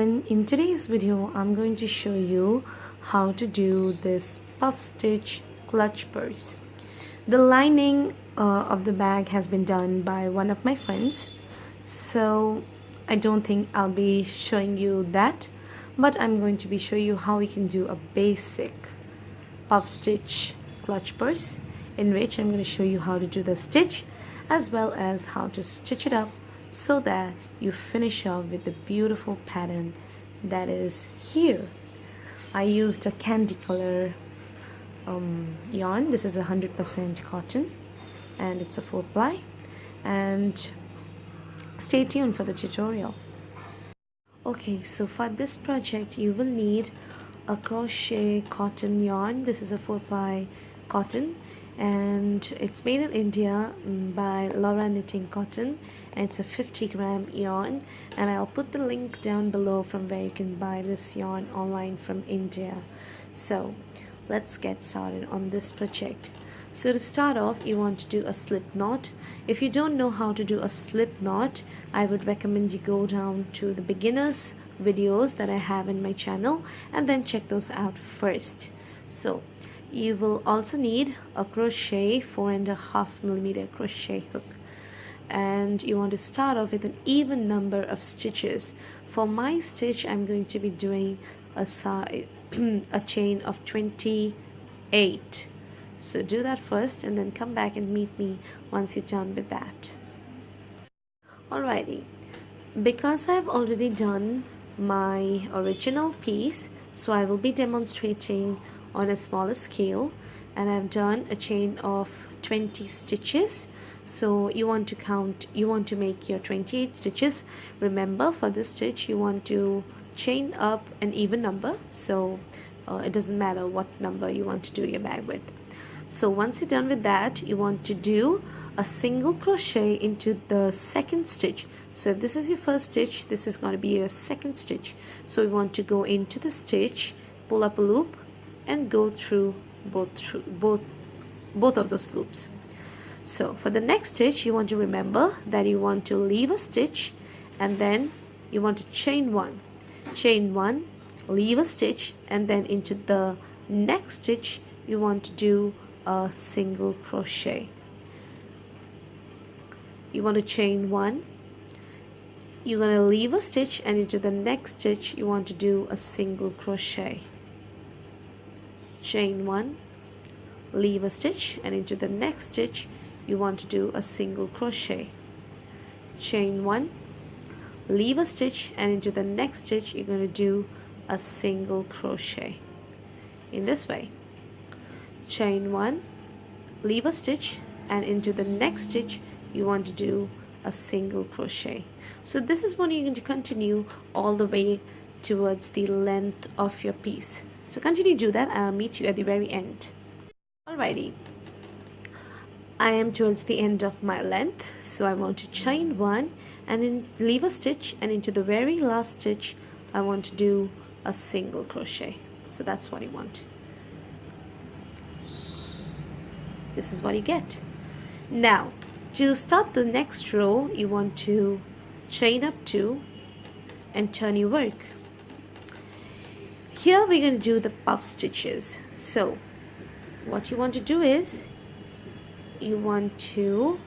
everyone, in today's video I'm going to show you how to do this puff stitch clutch purse. The lining of the bag has been done by one of my friends, so I don't think I'll be showing you that, but I'm going to be showing you how you can do a basic puff stitch clutch purse, in which I'm going to show you how to do the stitch as well as how to stitch it up so that you finish off with the beautiful pattern that is here. I used a candy color yarn. This is 100% cotton and it's a 4-ply, and stay tuned for the tutorial. Okay, so for this project you will need a crochet cotton yarn. This is a 4-ply cotton and it's made in India by Laura Knitting Cotton, and it's a 50-gram yarn, and I'll put the link down below from where you can buy this yarn online from India. So let's get started on this project. So to start off, you want to do a slip knot. If you don't know how to do a slip knot, I would recommend you go down to the beginners videos that I have in my channel and then check those out first. So you will also need a crochet 4.5mm crochet hook, and you want to start off with an even number of stitches. For my stitch, I'm going to be doing a chain of 28. So do that first and then come back and meet me once you're done with that. Alrighty, because I've already done my original piece, so I will be demonstrating on a smaller scale, and I've done a chain of 20 stitches. So you want to make your 28 stitches. Remember, for this stitch you want to chain up an even number, so it doesn't matter what number you want to do your bag with. So once you're done with that, you want to do a single crochet into the second stitch. So if this is your first stitch, this is going to be your second stitch. So we want to go into the stitch, pull up a loop and go through both of those loops. So for the next stitch, you want to remember that you want to leave a stitch and then you want to chain one, leave a stitch, and then into the next stitch you want to do a single crochet. You want to chain one, you're going to leave a stitch, and into the next stitch you want to do a single crochet. Chain one, leave a stitch, and into the next stitch you want to do a single crochet. Chain one, leave a stitch, and into the next stitch you're going to do a single crochet. In this way, chain one, leave a stitch, and into the next stitch you want to do a single crochet. So this is what you're going to continue all the way towards the length of your piece. So continue to do that, and I'll meet you at the very end. Alrighty, I am towards the end of my length, so I want to chain one and then leave a stitch, and into the very last stitch I want to do a single crochet. So that's what you want. This is what you get. Now to start the next row, you want to chain up 2 and turn your work. Here we're going to do the puff stitches. So what you want to do is you want to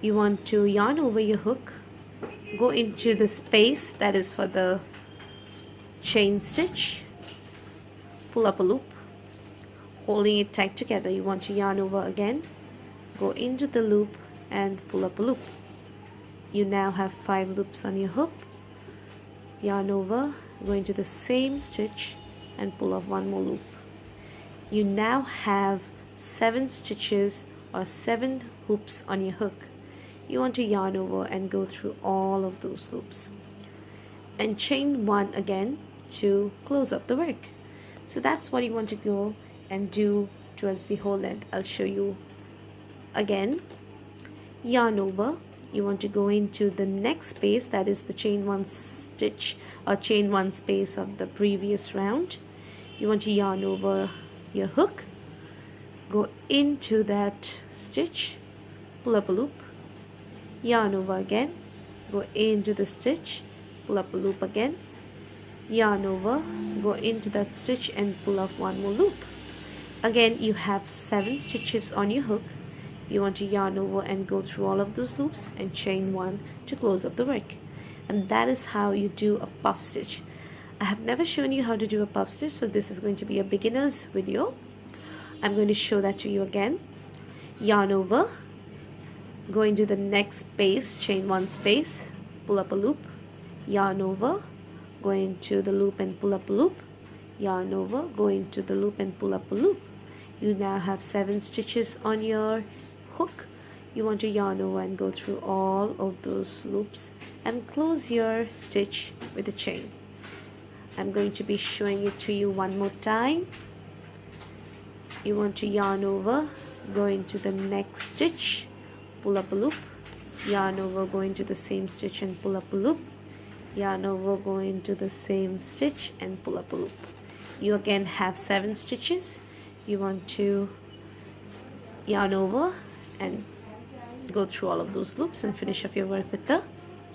yarn over your hook, go into the space that is for the chain stitch, pull up a loop, holding it tight together. You want to yarn over again, go into the loop and pull up a loop. You now have 5 loops on your hook. Yarn over, go into the same stitch and pull off 1 more loop. You now have 7 stitches or 7 hoops on your hook. You want to yarn over and go through all of those loops and chain 1 again to close up the work. So that's what you want to go and do towards the whole length. I'll show you again. Yarn over, you want to go into the next space, that is the chain 1 stitch or chain 1 space of the previous round. You want to yarn over your hook, go into that stitch, pull up a loop, yarn over again, go into the stitch, pull up a loop again, yarn over, go into that stitch and pull off one more loop. Again, you have 7 stitches on your hook. You want to yarn over and go through all of those loops and chain 1 to close up the work. And that is how you do a puff stitch. I have never shown you how to do a puff stitch, so this is going to be a beginner's video. I'm going to show that to you again. Yarn over, go into the next space, chain 1 space, pull up a loop, yarn over, go into the loop and pull up a loop, yarn over, go into the loop and pull up a loop. You now have 7 stitches on your hook. You want to yarn over and go through all of those loops and close your stitch with a chain. I'm going to be showing it to you one more time. You want to yarn over, go into the next stitch, pull up a loop, yarn over, go into the same stitch and pull up a loop, yarn over, go into the same stitch and pull up a loop. You again have 7 stitches. You want to yarn over and go through all of those loops and finish off your work with the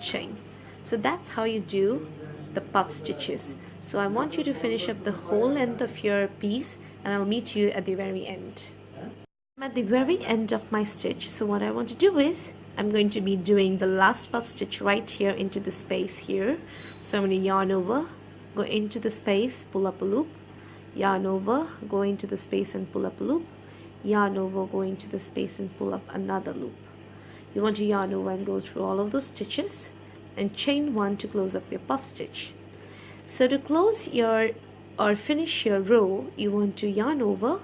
chain. So that's how you do the puff stitches. So I want you to finish up the whole length of your piece, and I'll meet you at the very end. I'm at the very end of my stitch, so what I want to do is I'm going to be doing the last puff stitch right here into the space here. So I'm going to yarn over, go into the space, pull up a loop, yarn over, go into the space and pull up a loop, yarn over, go into the space and pull up another loop. You want to yarn over and go through all of those stitches and chain 1 to close up your puff stitch. So to close your or finish your row, you want to yarn over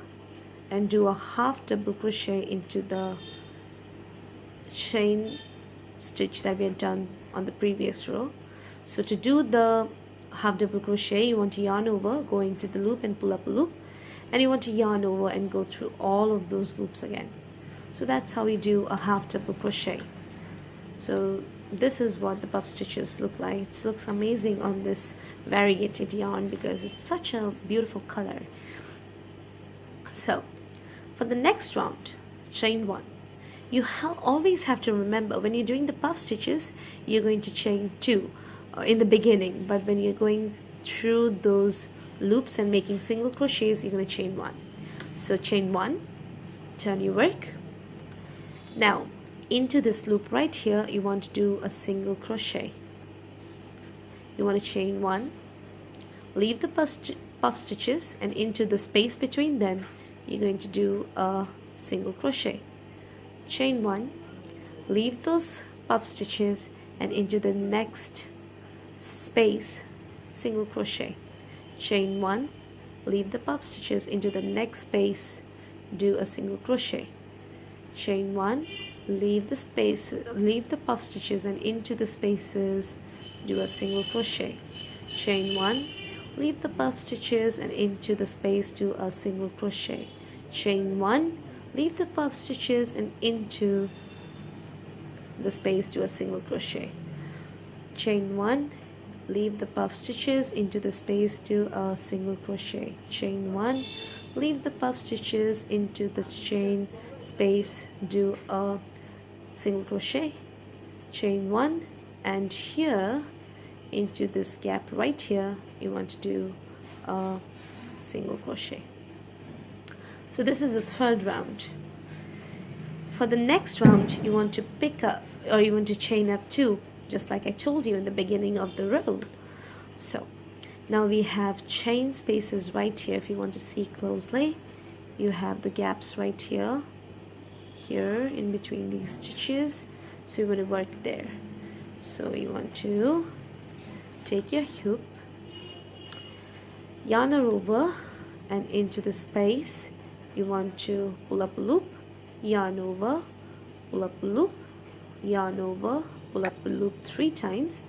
and do a half double crochet into the chain stitch that we had done on the previous row. So to do the half double crochet, you want to yarn over, go into the loop and pull up a loop, and you want to yarn over and go through all of those loops again. So that's how we do a half double crochet. So this is what the puff stitches look like. It looks amazing on this variegated yarn because it's such a beautiful color. So for the next round, chain 1. You always have to remember, when you're doing the puff stitches, you're going to chain 2 in the beginning, but when you're going through those loops and making single crochets, you're going to chain 1. So chain 1, turn your work. Now into this loop right here, you want to do a single crochet. You want to chain 1, leave the puff stitches, and into the space between them you're going to do a single crochet. Chain 1, leave those puff stitches, and into the next space single crochet. Chain 1, leave the puff stitches, into the next space do a single crochet. Chain 1, leave the puff stitches, and into the spaces do a single crochet. Chain 1, leave the puff stitches, and into the space do a single crochet. Chain 1, leave the puff stitches, and into the space do a single crochet. Chain 1, leave the puff stitches, into the space do a single crochet. Chain 1, leave the puff stitches, into the chain space do a single crochet. Chain 1, and here into this gap right here you want to do a single crochet. So this is the third round. For the next round, you want to pick up, or you want to chain up 2, just like I told you in the beginning of the row. So now we have chain spaces right here. If you want to see closely, you have the gaps right here in between these stitches, so you want to work there. So you want to take your hoop, yarn over, and into the space you want to pull up a loop, yarn over, pull up a loop, yarn over, pull up a loop 3 times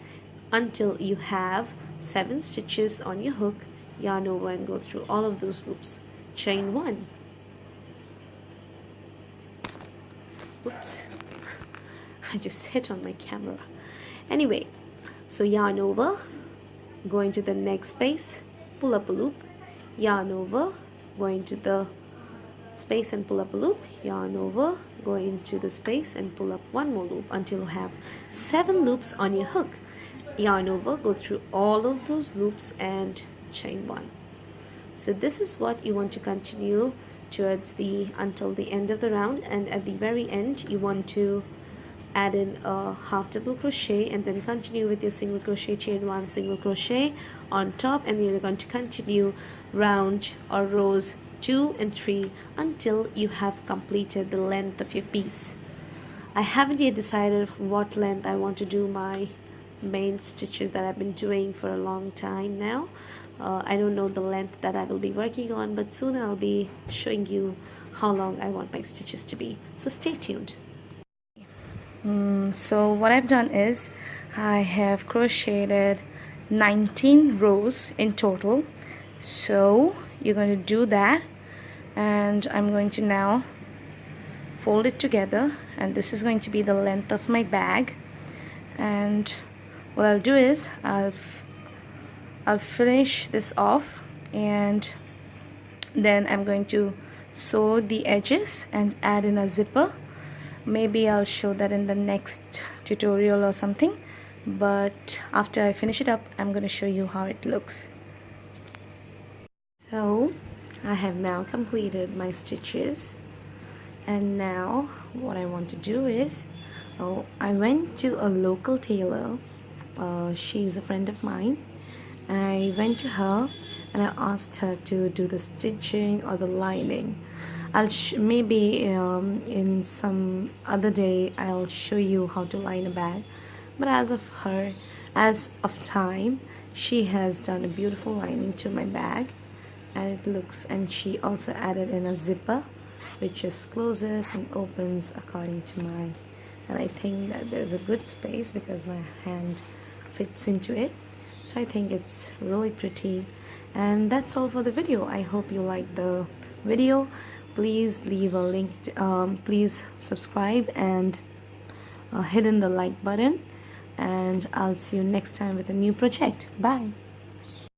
until you have 7 stitches on your hook. Yarn over and go through all of those loops. Chain 1. Oops, I just hit on my camera. Anyway, so yarn over, go into the next space, pull up a loop, yarn over, go into the space and pull up a loop, yarn over, go into the space and pull up one more loop until you have 7 loops on your hook. yarn over, go through all of those loops and chain one. So this is what you want to continue towards the until the end of the round, and at the very end you want to add in a half double crochet and then continue with your single crochet, chain one, single crochet on top, and then you're going to continue round or rows 2 and 3 until you have completed the length of your piece. I haven't yet decided what length I want to do my main stitches that I've been doing for a long time now. I don't know the length that I will be working on, but soon I'll be showing you how long I want my stitches to be, so stay tuned. So what I've done is I have crocheted 19 rows in total, so you're going to do that, and I'm going to now fold it together, and this is going to be the length of my bag. And what I'll do is I'll finish this off, and then I'm going to sew the edges and add in a zipper. Maybe I'll show that in the next tutorial or something, but after I finish it up I'm going to show you how it looks. So I have now completed my stitches, and now what I want to do is I went to a local tailor. She's a friend of mine, and I went to her and I asked her to do the stitching or the lining. I'll maybe in some other day I'll show you how to line a bag, but as of time, she has done a beautiful lining to my bag, and it looks, and she also added in a zipper which just closes and opens according to mine, and I think that there's a good space because my hand fits into it, so I think it's really pretty. And that's all for the video. I hope you liked the video. Please leave a link please subscribe and hit in the like button, and I'll see you next time with a new project. Bye.